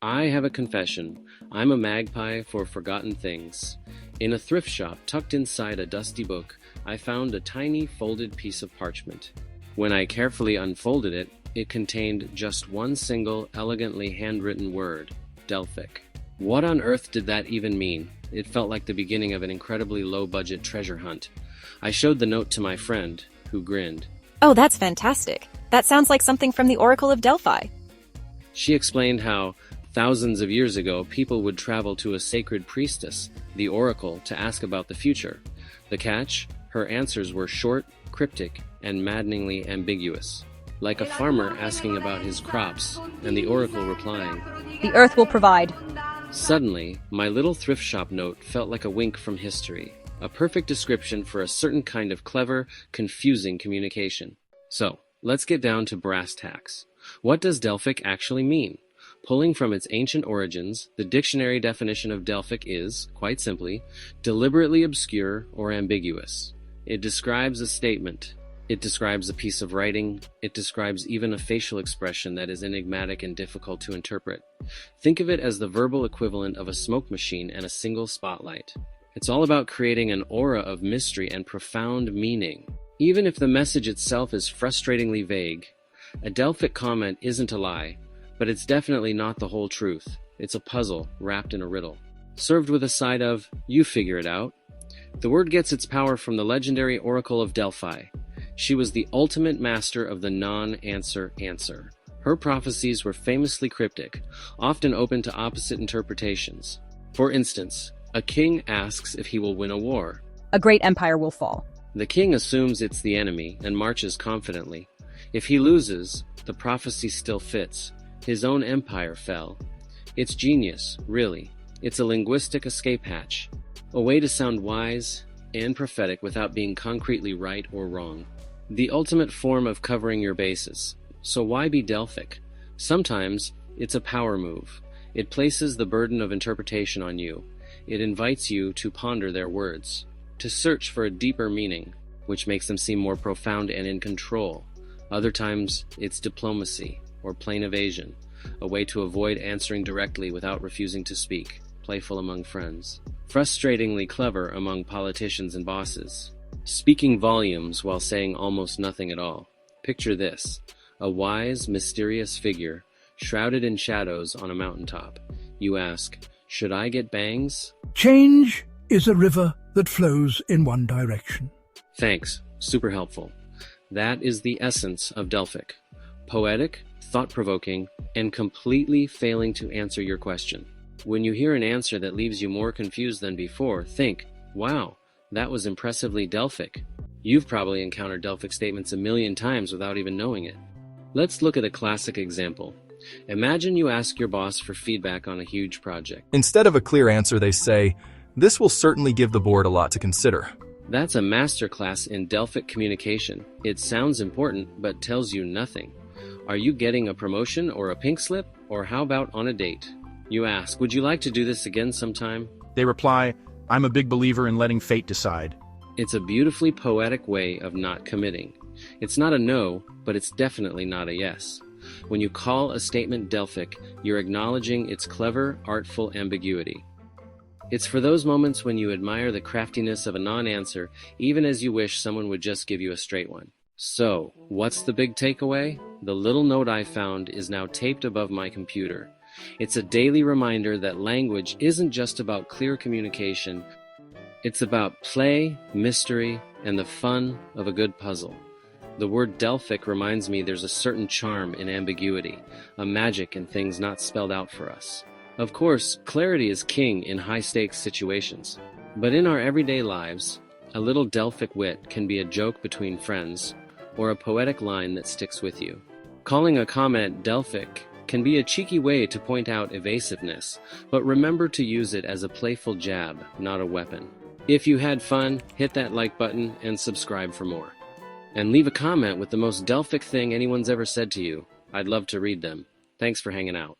I have a confession. I'm a magpie for forgotten things. In a thrift shop tucked inside a dusty book, I found a tiny folded piece of parchment. When I carefully unfolded it, it contained just one single, elegantly handwritten word: Delphic. What on earth did that even mean? It felt like the beginning of an incredibly low-budget treasure hunt. I showed the note to my friend, who grinned. Oh, that's fantastic. That sounds like something from the Oracle of Delphi. She explained how, thousands of years ago, people would travel to a sacred priestess, the Oracle, to ask about the future. The catch? Her answers were short, cryptic, and maddeningly ambiguous. Like a farmer asking about his crops, and the Oracle replying, The earth will provide. Suddenly, my little thrift shop note felt like a wink from history, a perfect description for a certain kind of clever, confusing communication. So, let's get down to brass tacks. What does Delphic actually mean? Pulling from its ancient origins, the dictionary definition of Delphic is, quite simply, deliberately obscure or ambiguous. It describes a statement. It describes a piece of writing. It describes even a facial expression that is enigmatic and difficult to interpret. Think of it as the verbal equivalent of a smoke machine and a single spotlight. It's all about creating an aura of mystery and profound meaning. Even if the message itself is frustratingly vague, a Delphic comment isn't a lie, but it's definitely not the whole truth. It's a puzzle wrapped in a riddle, served with a side of, you figure it out. The word gets its power from the legendary Oracle of Delphi. She was the ultimate master of the non-answer answer. Her prophecies were famously cryptic, often open to opposite interpretations. For instance, a king asks if he will win a war. A great empire will fall. The king assumes it's the enemy and marches confidently. If he loses, the prophecy still fits. His own empire fell. It's genius, really. It's a linguistic escape hatch, a way to sound wise and prophetic without being concretely right or wrong. The ultimate form of covering your bases. So why be Delphic? Sometimes it's a power move. It places the burden of interpretation on you. It invites you to ponder their words, to search for a deeper meaning, which makes them seem more profound and in control. Other times, it's diplomacy, or plain evasion, a way to avoid answering directly without refusing to speak, playful among friends, frustratingly clever among politicians and bosses, speaking volumes while saying almost nothing at all. Picture this, a wise, mysterious figure, shrouded in shadows on a mountaintop. You ask, should I get bangs? Change is a river that flows in one direction. Thanks, super helpful. That is the essence of Delphic. Poetic, thought-provoking, and completely failing to answer your question. When you hear an answer that leaves you more confused than before, think, wow, that was impressively Delphic. You've probably encountered Delphic statements a million times without even knowing it. Let's look at a classic example. Imagine you ask your boss for feedback on a huge project. Instead of a clear answer, they say, "This will certainly give the board a lot to consider." That's a masterclass in Delphic communication. It sounds important, but tells you nothing. Are you getting a promotion or a pink slip? Or how about on a date? You ask, would you like to do this again sometime? They reply, I'm a big believer in letting fate decide. It's a beautifully poetic way of not committing. It's not a no, but it's definitely not a yes. When you call a statement Delphic, you're acknowledging its clever, artful ambiguity. It's for those moments when you admire the craftiness of a non-answer, even as you wish someone would just give you a straight one. So, what's the big takeaway? The little note I found is now taped above my computer. It's a daily reminder that language isn't just about clear communication. It's about play, mystery, and the fun of a good puzzle. The word Delphic reminds me there's a certain charm in ambiguity, a magic in things not spelled out for us. Of course, clarity is king in high-stakes situations. But in our everyday lives, a little Delphic wit can be a joke between friends, or a poetic line that sticks with you. Calling a comment Delphic can be a cheeky way to point out evasiveness, but remember to use it as a playful jab, not a weapon. If you had fun, hit that like button and subscribe for more. And leave a comment with the most Delphic thing anyone's ever said to you. I'd love to read them. Thanks for hanging out.